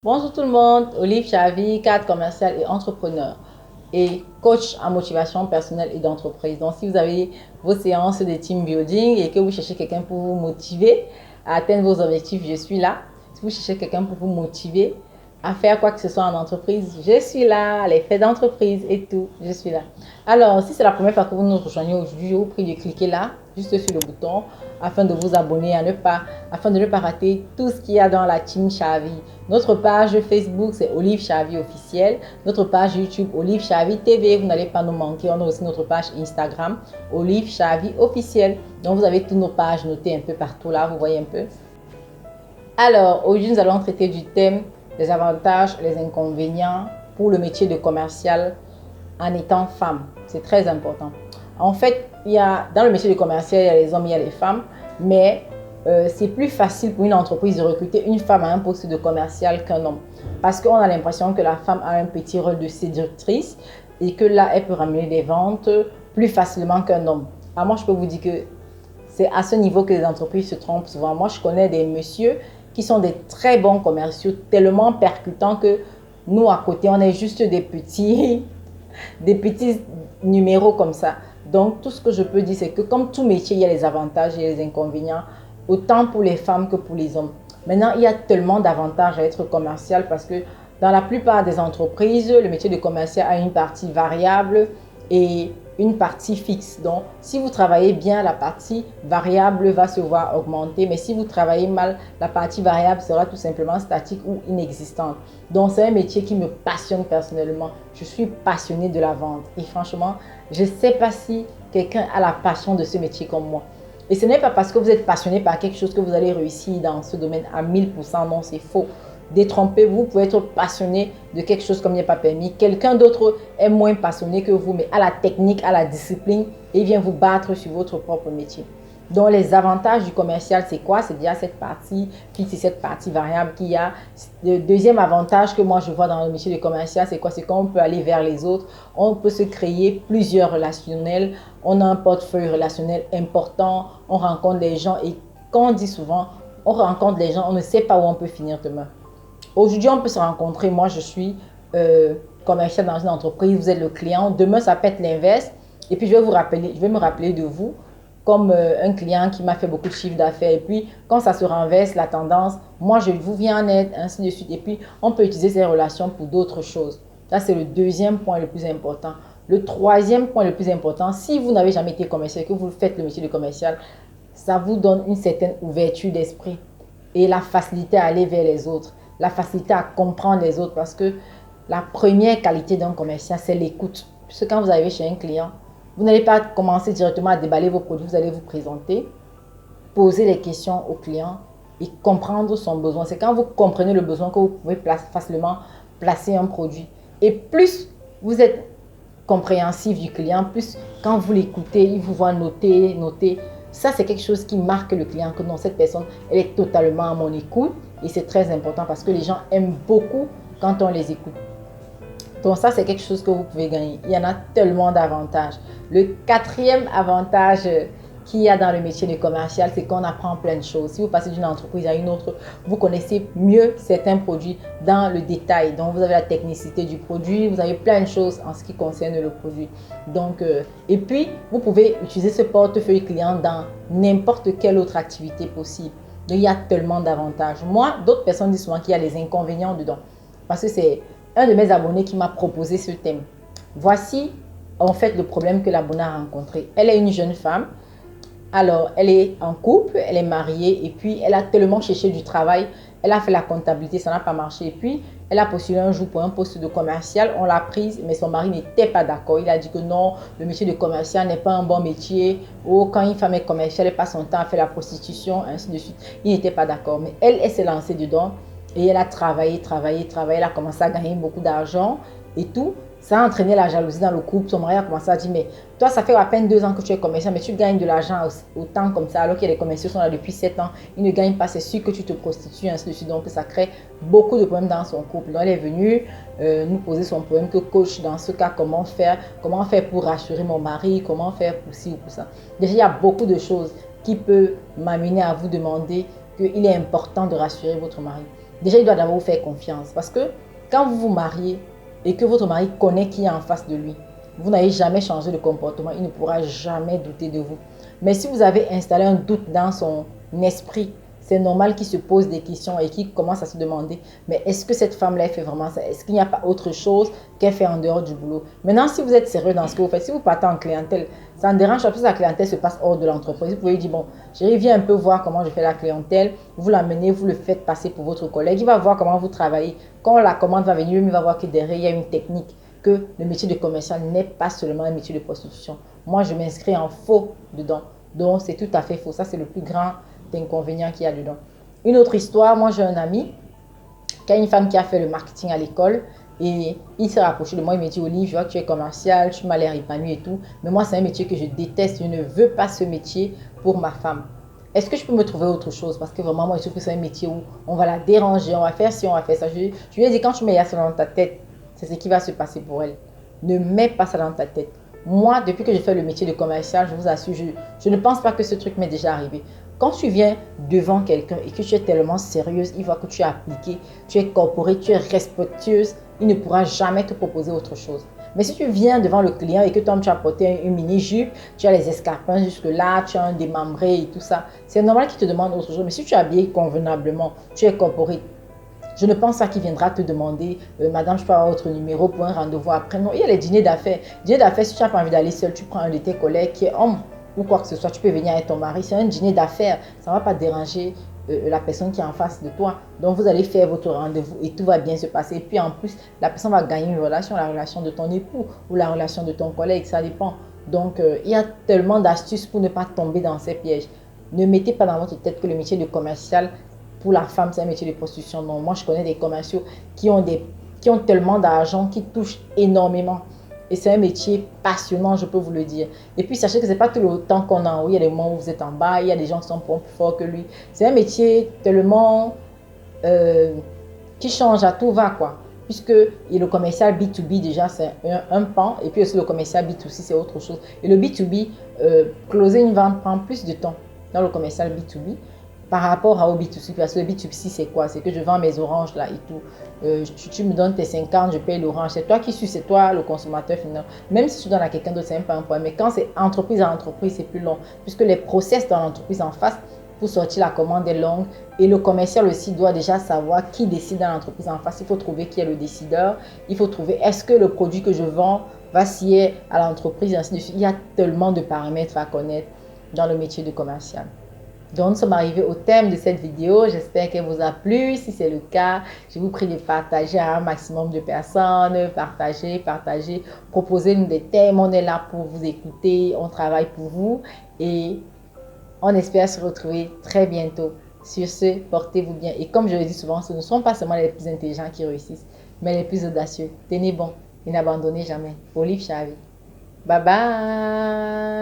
Bonjour tout le monde, Olive Chavi, cadre commercial et entrepreneur et coach en motivation personnelle et d'entreprise. Donc si vous avez vos séances de team building et que vous cherchez quelqu'un pour vous motiver à atteindre vos objectifs, je suis là. Si vous cherchez quelqu'un pour vous motiver à faire quoi que ce soit en entreprise, je suis là. Les faits d'entreprise et tout, je suis là. Alors, si c'est la première fois que vous nous rejoignez aujourd'hui, je vous prie de cliquer là, juste sur le bouton, afin de vous abonner, afin de ne pas rater tout ce qu'il y a dans la team Chavi. Notre page Facebook, c'est Olive Chavi officiel. Notre page YouTube, Olive Chavi TV, vous n'allez pas nous manquer. On a aussi notre page Instagram, Olive Chavi officiel. Donc, vous avez toutes nos pages notées un peu partout là, vous voyez un peu. Alors, aujourd'hui, nous allons traiter du thème les avantages, les inconvénients pour le métier de commercial en étant femme. C'est très important. En fait, dans le métier de commercial, il y a les hommes, il y a les femmes, mais c'est plus facile pour une entreprise de recruter une femme à un poste de commercial qu'un homme. Parce qu'on a l'impression que la femme a un petit rôle de séductrice et que là, elle peut ramener des ventes plus facilement qu'un homme. Alors moi, je peux vous dire que c'est à ce niveau que les entreprises se trompent souvent. Moi, je connais des messieurs qui sont des très bons commerciaux, tellement percutants que nous, à côté, on est juste des petits numéros comme ça. Donc, tout ce que je peux dire, c'est que comme tout métier, il y a les avantages et les inconvénients, autant pour les femmes que pour les hommes. Maintenant, il y a tellement d'avantages à être commercial parce que dans la plupart des entreprises, le métier de commercial a une partie variable et une partie fixe. Donc, si vous travaillez bien, la partie variable va se voir augmenter. Mais si vous travaillez mal, la partie variable sera tout simplement statique ou inexistante. Donc, c'est un métier qui me passionne personnellement. Je suis passionnée de la vente. Et franchement, je ne sais pas si quelqu'un a la passion de ce métier comme moi. Et ce n'est pas parce que vous êtes passionné par quelque chose que vous allez réussir dans ce domaine à 1000%. Non, c'est faux. Détrompez-vous, vous pouvez être passionné de quelque chose comme il n'est pas permis. Quelqu'un d'autre est moins passionné que vous, mais à la technique, à la discipline, et il vient vous battre sur votre propre métier. Donc, les avantages du commercial, c'est quoi? C'est déjà cette partie fixe et cette partie variable qu'il y a. Le deuxième avantage que moi, je vois dans le métier du commercial, c'est quoi? C'est qu'on peut aller vers les autres. On peut se créer plusieurs relationnels. On a un portefeuille relationnel important. On rencontre des gens et quand on dit souvent, on rencontre les gens, on ne sait pas où on peut finir demain. Aujourd'hui, on peut se rencontrer. Moi, je suis commercial dans une entreprise. Vous êtes le client. Demain, ça peut être l'inverse. Et puis, je vais me rappeler de vous comme un client qui m'a fait beaucoup de chiffre d'affaires. Et puis, quand ça se renverse, la tendance, moi, je vous viens en aide, ainsi de suite. Et puis, on peut utiliser ces relations pour d'autres choses. Ça, c'est le deuxième point le plus important. Le troisième point le plus important, si vous n'avez jamais été commercial, que vous faites le métier de commercial, ça vous donne une certaine ouverture d'esprit et la facilité à aller vers les autres. La facilité à comprendre les autres parce que la première qualité d'un commercial, c'est l'écoute. Puisque quand vous arrivez chez un client, vous n'allez pas commencer directement à déballer vos produits, vous allez vous présenter, poser les questions au client et comprendre son besoin. C'est quand vous comprenez le besoin que vous pouvez facilement placer un produit. Et plus vous êtes compréhensif du client, plus quand vous l'écoutez, il vous voit noter. Ça, c'est quelque chose qui marque le client que non, cette personne, elle est totalement à mon écoute. Et c'est très important parce que les gens aiment beaucoup quand on les écoute. Donc ça, c'est quelque chose que vous pouvez gagner. Il y en a tellement d'avantages. Le quatrième avantage qu'il y a dans le métier de commercial, c'est qu'on apprend plein de choses. Si vous passez d'une entreprise à une autre, vous connaissez mieux certains produits dans le détail. Donc, vous avez la technicité du produit, vous avez plein de choses en ce qui concerne le produit. Donc, et puis, vous pouvez utiliser ce portefeuille client dans n'importe quelle autre activité possible. Donc, il y a tellement d'avantages. Moi, d'autres personnes disent souvent qu'il y a les inconvénients dedans. Parce que c'est un de mes abonnés qui m'a proposé ce thème. Voici en fait le problème que l'abonné a rencontré. Elle est une jeune femme. Alors, elle est en couple, elle est mariée et puis elle a tellement cherché du travail. Elle a fait la comptabilité, ça n'a pas marché. Et puis, elle a postulé un jour pour un poste de commercial. On l'a prise, mais son mari n'était pas d'accord. Il a dit que non, le métier de commercial n'est pas un bon métier. Ou quand une femme est commerciale, elle passe son temps à faire la prostitution, ainsi de suite. Il n'était pas d'accord. Mais elle s'est lancée dedans et elle a travaillé. Elle a commencé à gagner beaucoup d'argent. et tout, ça a entraîné la jalousie dans le couple. Son mari a commencé à dire, mais toi, ça fait à peine 2 ans que tu es commercial, mais tu gagnes de l'argent autant comme ça, alors qu'il y a des commerciaux qui sont là depuis 7 ans. Ils ne gagnent pas, c'est sûr que tu te prostitues, ainsi de suite. Donc, ça crée beaucoup de problèmes dans son couple. Donc, elle est venue nous poser son problème que coach, dans ce cas, comment faire pour rassurer mon mari, comment faire pour ci ou pour ça. Déjà, il y a beaucoup de choses qui peuvent m'amener à vous demander qu'il est important de rassurer votre mari. Déjà, il doit d'abord vous faire confiance parce que quand vous vous mariez et que votre mari connaît qui est en face de lui, vous n'avez jamais changé de comportement, il ne pourra jamais douter de vous. Mais si vous avez installé un doute dans son esprit, c'est normal qu'il se pose des questions et qu'il commence à se demander, mais est-ce que cette femme-là fait vraiment ça? Est-ce qu'il n'y a pas autre chose qu'elle fait en dehors du boulot? Maintenant, si vous êtes sérieux dans ce que vous faites, si vous partez en clientèle, ça ne dérange pas si la clientèle se passe hors de l'entreprise. Vous pouvez lui dire, bon, chérie, viens un peu voir comment je fais la clientèle. Vous l'amenez, vous le faites passer pour votre collègue. Il va voir comment vous travaillez. Quand la commande va venir, il va voir que derrière, il y a une technique, que le métier de commercial n'est pas seulement un métier de prostitution. Moi, je m'inscris en faux dedans. Donc, c'est tout à fait faux. Ça, c'est le plus grand inconvénient qu'il y a dedans. Une autre histoire, moi, j'ai un ami qui a une femme qui a fait le marketing à l'école et il s'est rapproché de moi. Il m'a dit, Olive, je vois que tu es commercial, tu m'as l'air épanoui et tout. Mais moi, c'est un métier que je déteste. Je ne veux pas ce métier pour ma femme. Est-ce que je peux me trouver autre chose? Parce que vraiment, moi, je trouve que c'est un métier où on va la déranger, on va faire ci, on va faire ça. Je lui ai dit, quand tu mets ça dans ta tête, c'est ce qui va se passer pour elle. Ne mets pas ça dans ta tête. Moi, depuis que je fais le métier de commercial, je vous assure, je ne pense pas que ce truc m'est déjà arrivé. Quand tu viens devant quelqu'un et que tu es tellement sérieuse, il voit que tu es appliquée, tu es corporée, tu es respectueuse, il ne pourra jamais te proposer autre chose. Mais si tu viens devant le client et que toi, tu as porté une mini-jupe, tu as les escarpins jusque-là, tu as un démembré et tout ça, c'est normal qu'il te demande autre chose. Mais si tu es habillé convenablement, tu es corporée, je ne pense pas qu'il viendra te demander, madame, je peux avoir votre numéro pour un rendez-vous après. Non, il y a les dîners d'affaires. Dîner d'affaires, si tu n'as pas envie d'aller seul, tu prends un de tes collègues qui est homme ou quoi que ce soit, tu peux venir avec ton mari. C'est un dîner d'affaires. Ça ne va pas déranger la personne qui est en face de toi. Donc, vous allez faire votre rendez-vous et tout va bien se passer. Et puis, en plus, la personne va gagner une relation, la relation de ton époux ou la relation de ton collègue. Ça dépend. Donc, il y a tellement d'astuces pour ne pas tomber dans ces pièges. Ne mettez pas dans votre tête que le métier de commercial, pour la femme, c'est un métier de prostitution. Non, moi, je connais des commerciaux qui ont tellement d'argent, qui touchent énormément. Et c'est un métier passionnant, je peux vous le dire. Et puis, sachez que ce n'est pas tout le temps qu'on a en haut. Il y a des moments où vous êtes en bas, il y a des gens qui sont plus forts que lui. C'est un métier tellement qui change à tout va, quoi. Puisque le commercial B2B, déjà, c'est un pan. Et puis aussi, le commercial B2C, c'est autre chose. Et le B2B, closer une vente prend plus de temps dans le commercial B2B. Par rapport au B2C, parce que le B2C, c'est quoi? C'est que je vends mes oranges là et tout. Tu me donnes tes 50, je paye l'orange. C'est toi qui suis, c'est toi le consommateur final. Même si tu donnes à quelqu'un d'autre, c'est pas un problème. Mais quand c'est entreprise à entreprise, c'est plus long. Puisque les process dans l'entreprise en face pour sortir la commande est longue. Et le commercial aussi doit déjà savoir qui décide dans l'entreprise en face. Il faut trouver qui est le décideur. Il faut trouver est-ce que le produit que je vends va scier à l'entreprise, ainsi de suite. Il y a tellement de paramètres à connaître dans le métier de commercial. Donc, nous sommes arrivés au thème de cette vidéo. J'espère qu'elle vous a plu. Si c'est le cas, je vous prie de partager à un maximum de personnes. Partagez. Proposez-nous des thèmes. On est là pour vous écouter. On travaille pour vous. Et on espère se retrouver très bientôt. Sur ce, portez-vous bien. Et comme je le dis souvent, ce ne sont pas seulement les plus intelligents qui réussissent, mais les plus audacieux. Tenez bon et n'abandonnez jamais. Olive Chavi. Bye bye.